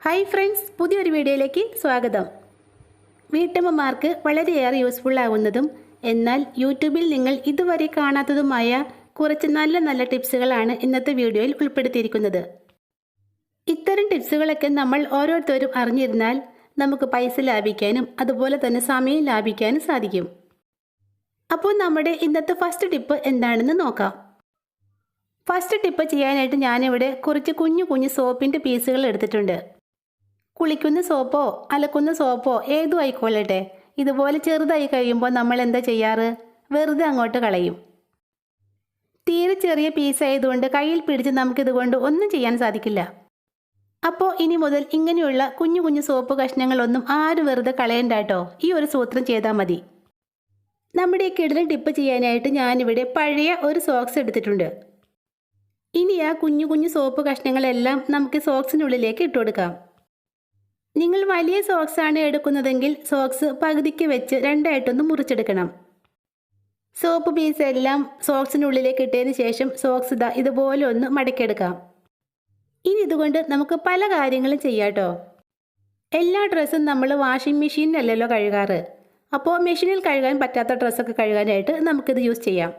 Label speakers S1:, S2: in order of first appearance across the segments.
S1: Hi friends, പുതിയൊരു വീഡിയോയിലേക്ക് സ്വാഗതം. വീട്ടമ്മമാർക്ക് വളരെയേറെ യൂസ്ഫുൾ ആകുന്നതും എന്നാൽ യൂട്യൂബിൽ നിങ്ങൾ ഇതുവരെ കാണാത്തതുമായ കുറച്ച് നല്ല നല്ല ടിപ്സുകളാണ് ഇന്നത്തെ വീഡിയോയിൽ ഉൾപ്പെടുത്തിയിരിക്കുന്നത്. ഇത്തരം ടിപ്സുകളൊക്കെ നമ്മൾ ഓരോരുത്തരും അറിഞ്ഞിരുന്നാൽ നമുക്ക് പൈസ ലാഭിക്കാനും അതുപോലെ തന്നെ സമയം ലാഭിക്കാനും സാധിക്കും. അപ്പോൾ നമ്മുടെ ഇന്നത്തെ ഫസ്റ്റ് ടിപ്പ് എന്താണെന്ന് നോക്കാം. ഫസ്റ്റ് ടിപ്പ് ചെയ്യാനായിട്ട് ഞാനിവിടെ കുറച്ച് കുഞ്ഞു കുഞ്ഞു സോപ്പിൻ്റെ പീസുകൾ എടുത്തിട്ടുണ്ട്. കുളിക്കുന്ന സോപ്പോ അലക്കുന്ന സോപ്പോ ഏതും ആയിക്കോളട്ടെ, ഇതുപോലെ ചെറുതായി കഴിയുമ്പോൾ നമ്മൾ എന്താ ചെയ്യാറ്? വെറുതെ അങ്ങോട്ട് കളയും. തീരെ ചെറിയ പീസായതുകൊണ്ട് കയ്യിൽ പിടിച്ച് നമുക്കിതുകൊണ്ട് ഒന്നും ചെയ്യാൻ സാധിക്കില്ല. അപ്പോൾ ഇനി മുതൽ ഇങ്ങനെയുള്ള കുഞ്ഞു കുഞ്ഞു സോപ്പ് കഷ്ണങ്ങളൊന്നും ആരും വെറുതെ കളയണ്ട കേട്ടോ. ഈ ഒരു സൂത്രം ചെയ്താൽ മതി. നമ്മുടെ ഈ കിടലൻ ടിപ്പ് ചെയ്യാനായിട്ട് ഞാനിവിടെ പഴയ ഒരു സോക്സ് എടുത്തിട്ടുണ്ട്. ഇനി ആ കുഞ്ഞു കുഞ്ഞു സോപ്പ് കഷ്ണങ്ങളെല്ലാം നമുക്ക് സോക്സിനുള്ളിലേക്ക് ഇട്ട് കൊടുക്കാം. നിങ്ങൾ വലിയ സോക്സ് ആണ് എടുക്കുന്നതെങ്കിൽ സോക്സ് പകുതിക്ക് വെച്ച് രണ്ടായിട്ടൊന്ന് മുറിച്ചെടുക്കണം. സോപ്പ് പീസ് എല്ലാം സോക്സിനുള്ളിലേക്ക് ഇട്ടതിന് ശേഷം സോക്സ് ഇതുപോലെ ഒന്ന് മടക്കിയെടുക്കാം. ഇനി ഇതുകൊണ്ട് നമുക്ക് പല കാര്യങ്ങളും ചെയ്യാം കേട്ടോ. എല്ലാ ഡ്രസ്സും നമ്മൾ വാഷിംഗ് മെഷീനിലല്ലല്ലോ കഴുകാറ്. അപ്പോൾ മെഷീനിൽ കഴുകാൻ പറ്റാത്ത ഡ്രസ്സൊക്കെ കഴുകാനായിട്ട് നമുക്കിത് യൂസ് ചെയ്യാം.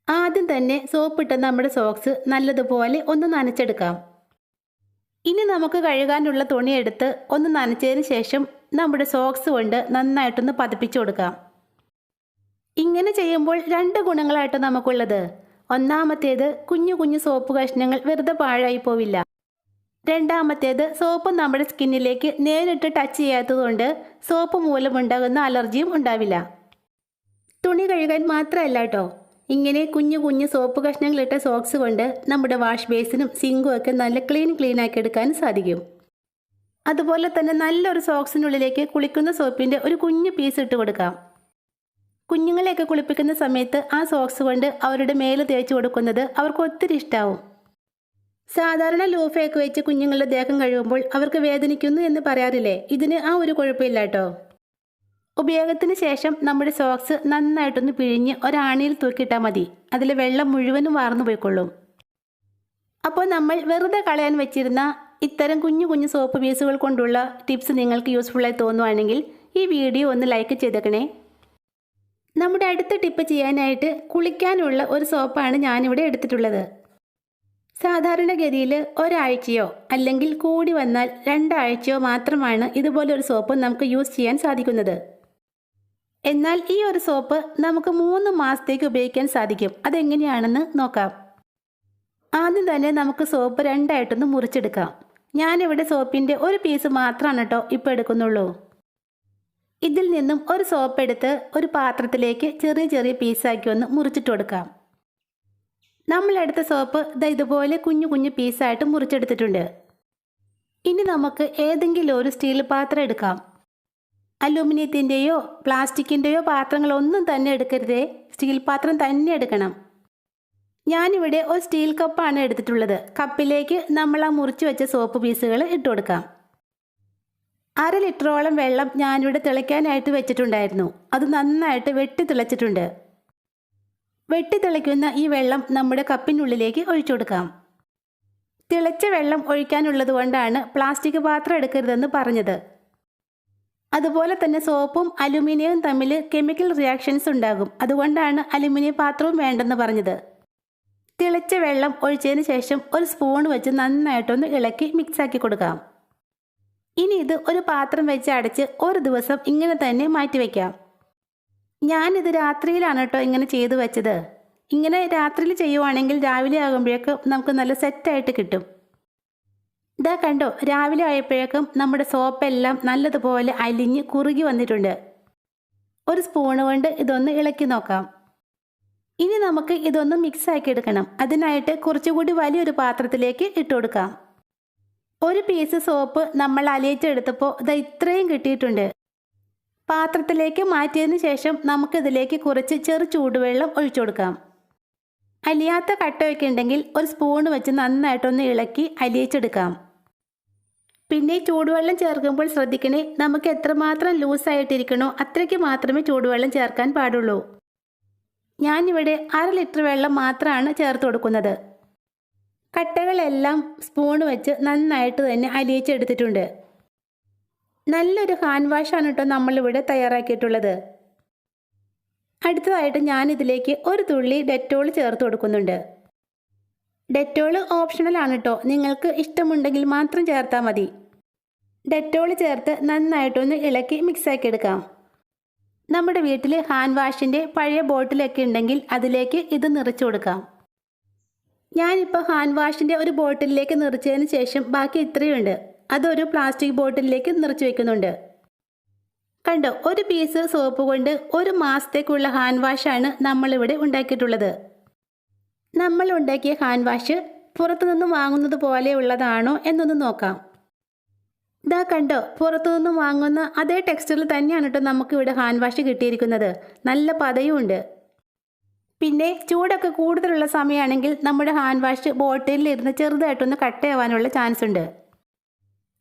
S1: ആദ്യം തന്നെ സോപ്പിട്ട നമ്മുടെ സോക്സ് നല്ലതുപോലെ ഒന്ന് നനച്ചെടുക്കാം. ഇനി നമുക്ക് കഴുകാനുള്ള തുണി എടുത്ത് ഒന്ന് നനച്ചതിന് ശേഷം നമ്മുടെ സോക്സ് കൊണ്ട് നന്നായിട്ടൊന്ന് പതിപ്പിച്ചു കൊടുക്കാം. ഇങ്ങനെ ചെയ്യുമ്പോൾ രണ്ട് ഗുണങ്ങളായിട്ട് നമുക്കുള്ളത്. ഒന്നാമത്തേത്, കുഞ്ഞു കുഞ്ഞു സോപ്പ് കഷ്ണങ്ങൾ വെറുതെ പാഴായി പോവില്ല. രണ്ടാമത്തേത്, സോപ്പ് നമ്മുടെ സ്കിന്നിലേക്ക് നേരിട്ട് ടച്ച് ചെയ്യാത്തതുകൊണ്ട് സോപ്പ് മൂലമുണ്ടാകുന്ന അലർജിയും ഉണ്ടാവില്ല. തുണി കഴുകാൻ മാത്രമല്ല കേട്ടോ, ഇങ്ങനെ കുഞ്ഞു കുഞ്ഞു സോപ്പ് കഷ്ണങ്ങളിട്ട സോക്സ് കൊണ്ട് നമ്മുടെ വാഷ് ബേസിനും സിങ്കും ഒക്കെ നല്ല ക്ലീൻ ആക്കി എടുക്കാൻ സാധിക്കും. അതുപോലെ തന്നെ നല്ലൊരു സോക്സിനുള്ളിലേക്ക് കുളിക്കുന്ന സോപ്പിൻ്റെ ഒരു കുഞ്ഞു പീസ് ഇട്ട് കൊടുക്കാം. കുഞ്ഞുങ്ങളെയൊക്കെ കുളിപ്പിക്കുന്ന സമയത്ത് ആ സോക്സ് കൊണ്ട് അവരുടെ മേല് തേച്ച് കൊടുക്കുന്നത് അവർക്ക് ഒത്തിരി ഇഷ്ടാവും. സാധാരണ ലൂഫയൊക്കെ വെച്ച് കുഞ്ഞുങ്ങളുടെ ദേഹം കഴുകുമ്പോൾ അവർക്ക് വേദനിക്കുന്നു എന്ന് പറയാറില്ലേ? ഇതിന് ആ ഒരു കുഴപ്പമില്ല കേട്ടോ. ഉപയോഗത്തിന് ശേഷം നമ്മുടെ സോക്സ് നന്നായിട്ടൊന്ന് പിഴിഞ്ഞ് ഒരാണിയിൽ തൂക്കിയിട്ടാൽ മതി. അതിൽ വെള്ളം മുഴുവനും വാർന്നു പോയിക്കൊള്ളും. അപ്പോൾ നമ്മൾ വെറുതെ കളയാൻ വെച്ചിരുന്ന ഇത്തരം കുഞ്ഞു കുഞ്ഞു സോപ്പ് പീസുകൾ കൊണ്ടുള്ള ടിപ്സ് നിങ്ങൾക്ക് യൂസ്ഫുള്ളായി തോന്നുവാണെങ്കിൽ ഈ വീഡിയോ ഒന്ന് ലൈക്ക് ചെയ്തേക്കണേ. നമ്മുടെ അടുത്ത ടിപ്പ് ചെയ്യാനായിട്ട് കുളിക്കാനുള്ള ഒരു സോപ്പാണ് ഞാനിവിടെ എടുത്തിട്ടുള്ളത്. സാധാരണഗതിയിൽ ഒരാഴ്ചയോ അല്ലെങ്കിൽ കൂടി വന്നാൽ 2 ആഴ്ചയോ മാത്രമാണ് ഇതുപോലൊരു സോപ്പ് നമുക്ക് യൂസ് ചെയ്യാൻ സാധിക്കുന്നത്. എന്നാൽ ഈ ഒരു സോപ്പ് നമുക്ക് 3 മാസത്തേക്ക് ഉപയോഗിക്കാൻ സാധിക്കും. അതെങ്ങനെയാണെന്ന് നോക്കാം. ആദ്യം തന്നെ നമുക്ക് സോപ്പ് രണ്ടായിട്ടൊന്ന് മുറിച്ചെടുക്കാം. ഞാനിവിടെ സോപ്പിൻ്റെ ഒരു പീസ് മാത്രമാണ് കേട്ടോ ഇപ്പോൾ എടുക്കുന്നുള്ളൂ. ഇതിൽ നിന്നും ഒരു സോപ്പ് എടുത്ത് ഒരു പാത്രത്തിലേക്ക് ചെറിയ ചെറിയ പീസാക്കി ഒന്ന് മുറിച്ചിട്ട് കൊടുക്കാം. നമ്മളെടുത്ത സോപ്പ് ഇതുപോലെ കുഞ്ഞു കുഞ്ഞു പീസായിട്ട് മുറിച്ചെടുത്തിട്ടുണ്ട്. ഇനി നമുക്ക് ഏതെങ്കിലും ഒരു സ്റ്റീൽ പാത്രം എടുക്കാം. അലൂമിനിയത്തിൻ്റെയോ പ്ലാസ്റ്റിക്കിൻ്റെയോ പാത്രങ്ങളൊന്നും തന്നെ എടുക്കരുതേ, സ്റ്റീൽ പാത്രം തന്നെ എടുക്കണം. ഞാനിവിടെ ഒരു സ്റ്റീൽ കപ്പാണ് എടുത്തിട്ടുള്ളത്. കപ്പിലേക്ക് നമ്മൾ ആ മുറിച്ച് വെച്ച സോപ്പ് പീസുകൾ ഇട്ട് കൊടുക്കാം. 1/2 ലിറ്ററോളം വെള്ളം ഞാനിവിടെ തിളയ്ക്കാനായിട്ട് വെച്ചിട്ടുണ്ടായിരുന്നു. അത് നന്നായിട്ട് വെട്ടി തിളച്ചിട്ടുണ്ട്. വെട്ടി തിളയ്ക്കുന്ന ഈ വെള്ളം നമ്മുടെ കപ്പിനുള്ളിലേക്ക് ഒഴിച്ചു കൊടുക്കാം. തിളച്ച വെള്ളം ഒഴിക്കാനുള്ളത് കൊണ്ടാണ് പ്ലാസ്റ്റിക് പാത്രം എടുക്കരുതെന്ന് പറഞ്ഞത്. അതുപോലെ തന്നെ സോപ്പും അലുമിനിയവും തമ്മിൽ കെമിക്കൽ റിയാക്ഷൻസ് ഉണ്ടാകും. അതുകൊണ്ടാണ് അലുമിനിയം പാത്രവും വേണ്ടെന്ന് പറഞ്ഞത്. തിളച്ച വെള്ളം ഒഴിച്ചതിന് ശേഷം ഒരു സ്പൂൺ വെച്ച് നന്നായിട്ടൊന്ന് ഇളക്കി മിക്സാക്കി കൊടുക്കാം. ഇനി ഇത് ഒരു പാത്രം വെച്ച് അടച്ച് ഒരു ദിവസം ഇങ്ങനെ തന്നെ മാറ്റിവെക്കാം. ഞാനിത് രാത്രിയിലാണ് കേട്ടോ ഇങ്ങനെ ചെയ്തു വെച്ചത്. ഇങ്ങനെ രാത്രിയിൽ ചെയ്യുവാണെങ്കിൽ രാവിലെ ആകുമ്പോഴേക്കും നമുക്ക് നല്ല സെറ്റായിട്ട് കിട്ടും. കണ്ടോ, രാവിലെ ആയപ്പോഴേക്കും നമ്മുടെ സോപ്പെല്ലാം നല്ലതുപോലെ അലിഞ്ഞ് കുറുകി വന്നിട്ടുണ്ട്. ഒരു സ്പൂണ് കൊണ്ട് ഇതൊന്ന് ഇളക്കി നോക്കാം. ഇനി നമുക്ക് ഇതൊന്ന് മിക്സ് ആക്കി എടുക്കണം. അതിനായിട്ട് കുറച്ചുകൂടി വലിയൊരു പാത്രത്തിലേക്ക് ഇട്ട് കൊടുക്കാം. ഒരു പീസ് സോപ്പ് നമ്മൾ അലിയിച്ചെടുത്തപ്പോൾ ഇത്രയും കിട്ടിയിട്ടുണ്ട്. പാത്രത്തിലേക്ക് മാറ്റിയതിന് ശേഷം നമുക്കിതിലേക്ക് കുറച്ച് ചെറു ചൂടുവെള്ളം ഒഴിച്ചു കൊടുക്കാം. അലിയാത്ത കട്ടയൊക്കെ ഉണ്ടെങ്കിൽ ഒരു സ്പൂണ് വെച്ച് നന്നായിട്ടൊന്ന് ഇളക്കി അലിയിച്ചെടുക്കാം. പിന്നെ ചൂടുവെള്ളം ചേർക്കുമ്പോൾ ശ്രദ്ധിക്കണേ, നമുക്ക് എത്രമാത്രം ലൂസായിട്ടിരിക്കണോ അത്രയ്ക്ക് മാത്രമേ ചൂടുവെള്ളം ചേർക്കാൻ പാടുള്ളൂ. ഞാനിവിടെ 1/2 ലിറ്റർ വെള്ളം മാത്രമാണ് ചേർത്ത് കൊടുക്കുന്നത്. കട്ടകളെല്ലാം സ്പൂൺ വെച്ച് നന്നായിട്ട് തന്നെ അലിയിച്ചെടുത്തിട്ടുണ്ട്. നല്ലൊരു ഹാൻഡ് വാഷാണ് കേട്ടോ നമ്മളിവിടെ തയ്യാറാക്കിയിട്ടുള്ളത്. അടുത്തതായിട്ട് ഞാനിതിലേക്ക് ഒരു തുള്ളി ഡെറ്റോൾ ചേർത്ത് കൊടുക്കുന്നുണ്ട്. ഡെറ്റോൾ ഓപ്ഷണലാണ് കേട്ടോ, നിങ്ങൾക്ക് ഇഷ്ടമുണ്ടെങ്കിൽ മാത്രം ചേർത്താൽ മതി. ഡെറ്റോൾ ചേർത്ത് നന്നായിട്ടൊന്ന് ഇളക്കി മിക്സാക്കി എടുക്കാം. നമ്മുടെ വീട്ടിൽ ഹാൻഡ് വാഷിൻ്റെ പഴയ ബോട്ടിലൊക്കെ ഉണ്ടെങ്കിൽ അതിലേക്ക് ഇത് നിറച്ചു കൊടുക്കാം. ഞാനിപ്പോൾ ഹാൻഡ് വാഷിൻ്റെ ഒരു ബോട്ടിലേക്ക് നിറച്ചതിന് ശേഷം ബാക്കി ഇത്രയുണ്ട്, അതൊരു പ്ലാസ്റ്റിക് ബോട്ടിലേക്ക് നിറച്ച് വെക്കുന്നുണ്ട്. കണ്ടോ, ഒരു പീസ് സോപ്പ് കൊണ്ട് ഒരു മാസത്തേക്കുള്ള ഹാൻഡ് വാഷാണ് നമ്മളിവിടെ ഉണ്ടാക്കിയിട്ടുള്ളത്. നമ്മൾ ഉണ്ടാക്കിയ ഹാൻഡ് വാഷ് പുറത്തുനിന്ന് വാങ്ങുന്നത് പോലെയുള്ളതാണോ എന്നൊന്ന് നോക്കാം. ഇതാ കണ്ടോ, പുറത്തുനിന്ന് വാങ്ങുന്ന അതേ ടെക്സ്ചറിൽ തന്നെയാണ് കേട്ടോ നമുക്കിവിടെ ഹാൻഡ് വാഷ് കിട്ടിയിരിക്കുന്നത്. നല്ല പതയും ഉണ്ട്. പിന്നെ ചൂടൊക്കെ കൂടുതലുള്ള സമയമാണെങ്കിൽ നമ്മുടെ ഹാൻഡ് വാഷ് ബോട്ടിലിരുന്ന് ചെറുതായിട്ടൊന്ന് കട്ടയാവാനുള്ള ചാൻസ് ഉണ്ട്.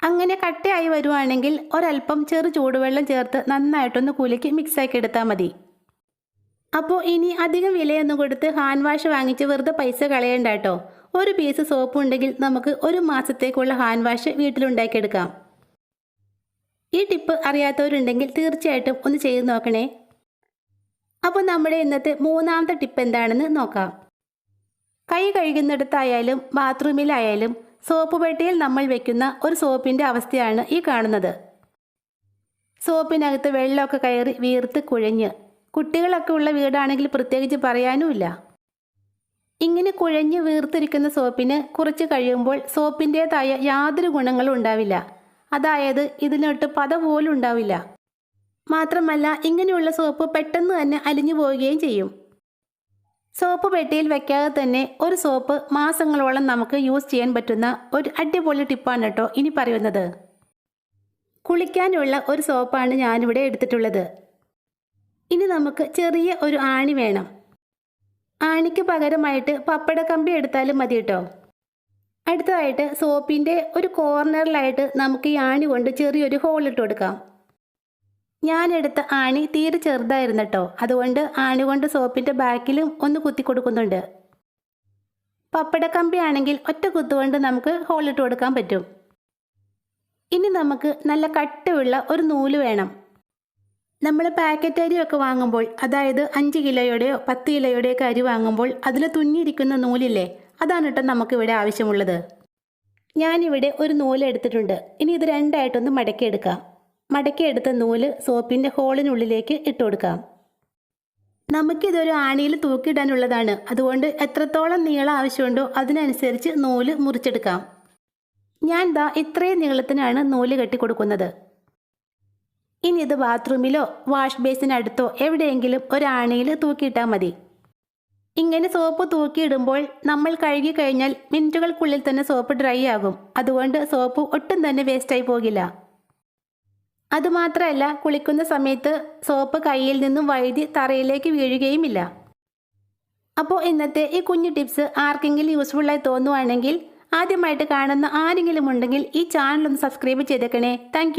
S1: അങ്ങനെ കട്ടയായി വരുവാണെങ്കിൽ ഒരല്പം ചെറു ചൂടുവെള്ളം ചേർത്ത് നന്നായിട്ടൊന്ന് കുലുക്കി മിക്സാക്കി എടുത്താൽ മതി. അപ്പോൾ ഇനി അധികം വിലയൊന്നും കൊടുത്ത് ഹാൻഡ് വാഷ് വാങ്ങിച്ച് വെറുതെ പൈസ കളയണ്ട കേട്ടോ. ഒരു പീസ് സോപ്പ് ഉണ്ടെങ്കിൽ നമുക്ക് ഒരു മാസത്തേക്കുള്ള ഹാൻഡ് വാഷ് വീട്ടിലുണ്ടാക്കിയെടുക്കാം. ഈ ടിപ്പ് അറിയാത്തവരുണ്ടെങ്കിൽ തീർച്ചയായിട്ടും ഒന്ന് ചെയ്ത് നോക്കണേ. അപ്പോൾ നമ്മുടെ ഇന്നത്തെ മൂന്നാമത്തെ ടിപ്പ് എന്താണെന്ന് നോക്കാം. കൈ കഴുകുന്നിടത്തായാലും ബാത്റൂമിലായാലും സോപ്പ് പെട്ടിയിൽ നമ്മൾ വെക്കുന്ന ഒരു സോപ്പിൻ്റെ അവസ്ഥയാണ് ഈ കാണുന്നത്. സോപ്പിനകത്ത് വെള്ളമൊക്കെ കയറി വീർത്ത് കുഴഞ്ഞ്, കുട്ടികളൊക്കെ ഉള്ള വീടാണെങ്കിൽ പ്രത്യേകിച്ച് പറയാനുമില്ല. ഇങ്ങനെ കുഴഞ്ഞ് വീർത്തിരിക്കുന്ന സോപ്പിന് കുറച്ച് കഴിയുമ്പോൾ സോപ്പിൻ്റേതായ യാതൊരു ഗുണങ്ങളും ഉണ്ടാവില്ല. അതായത് ഇതിനൊട്ട് പത പോലും ഉണ്ടാവില്ല. മാത്രമല്ല ഇങ്ങനെയുള്ള സോപ്പ് പെട്ടെന്ന് തന്നെ അലിഞ്ഞു പോവുകയും ചെയ്യും. സോപ്പ് പെട്ടിയിൽ വെക്കാതെ തന്നെ ഒരു സോപ്പ് മാസങ്ങളോളം നമുക്ക് യൂസ് ചെയ്യാൻ പറ്റുന്ന ഒരു അടിപൊളി ടിപ്പാണ് കേട്ടോ ഇനി പറയുന്നത്. കുളിക്കാനുള്ള ഒരു സോപ്പാണ് ഞാനിവിടെ എടുത്തിട്ടുള്ളത്. ഇനി നമുക്ക് ചെറിയ ഒരു ആണി വേണം. ആണിക്ക് പകരമായിട്ട് പപ്പടക്കമ്പി എടുത്താലും മതി കേട്ടോ. അടുത്തതായിട്ട് സോപ്പിൻ്റെ ഒരു കോർണറിലായിട്ട് നമുക്ക് ഈ ആണി കൊണ്ട് ചെറിയൊരു ഹോൾ ഇട്ട് കൊടുക്കാം. ഞാനെടുത്ത ആണി തീരെ ചെറുതായിരുന്നു കേട്ടോ, അതുകൊണ്ട് ആണി കൊണ്ട് സോപ്പിൻ്റെ ബാക്കിലും ഒന്ന് കുത്തി കൊടുക്കുന്നുണ്ട്. പപ്പടക്കമ്പി ആണെങ്കിൽ ഒറ്റ കുത്തുകൊണ്ട് നമുക്ക് ഹോളിട്ട് കൊടുക്കാൻ പറ്റും. ഇനി നമുക്ക് നല്ല കട്ടിയുള്ള ഒരു നൂല് വേണം. നമ്മൾ പാക്കറ്റ് അരിയൊക്കെ വാങ്ങുമ്പോൾ, അതായത് 5 കിലോയുടെയോ 10 കിലോയുടെയോ ഒക്കെ അരി വാങ്ങുമ്പോൾ അതിൽ തുന്നിയിരിക്കുന്ന നൂലില്ലേ, അതാണ് കേട്ടോ നമുക്കിവിടെ ആവശ്യമുള്ളത്. ഞാനിവിടെ ഒരു നൂല് എടുത്തിട്ടുണ്ട്. ഇനി ഇത് രണ്ടായിട്ടൊന്ന് മടക്കിയെടുക്കാം. മടക്കിയെടുത്ത നൂല് സോപ്പിൻ്റെ ഹോളിനുള്ളിലേക്ക് ഇട്ട് കൊടുക്കാം. നമുക്കിതൊരു ആണിയിൽ തൂക്കിയിടാനുള്ളതാണ്, അതുകൊണ്ട് എത്രത്തോളം നീളം ആവശ്യമുണ്ടോ അതിനനുസരിച്ച് നൂല് മുറിച്ചെടുക്കാം. ഞാൻ ദാ ഇത്രയും നീളത്തിനാണ് നൂല് കെട്ടിക്കൊടുക്കുന്നത്. ഇനി ഇത് ബാത്റൂമിലോ വാഷ് ബേസിനടുത്തോ എവിടെയെങ്കിലും ഒരാണിയിൽ തൂക്കിയിട്ടാൽ മതി. ഇങ്ങനെ സോപ്പ് തൂക്കിയിടുമ്പോൾ നമ്മൾ കഴുകി കഴിഞ്ഞാൽ മിനിറ്റുകൾക്കുള്ളിൽ തന്നെ സോപ്പ് ഡ്രൈ ആകും. അതുകൊണ്ട് സോപ്പ് ഒട്ടും തന്നെ വേസ്റ്റായി പോകില്ല. അതുമാത്രമല്ല, കുളിക്കുന്ന സമയത്ത് സോപ്പ് കയ്യിൽ നിന്നും വഴുതി തറയിലേക്ക് വീഴുകയുമില്ല. അപ്പോൾ ഇന്നത്തെ ഈ കുഞ്ഞു ടിപ്സ് ആർക്കെങ്കിലും യൂസ്ഫുള്ളായി തോന്നുവാണെങ്കിൽ ആദ്യമായിട്ട് കാണുന്ന ആരെങ്കിലും ഉണ്ടെങ്കിൽ ഈ ചാനൽ ഒന്ന് സബ്സ്ക്രൈബ് ചെയ്തേക്കണേ. താങ്ക്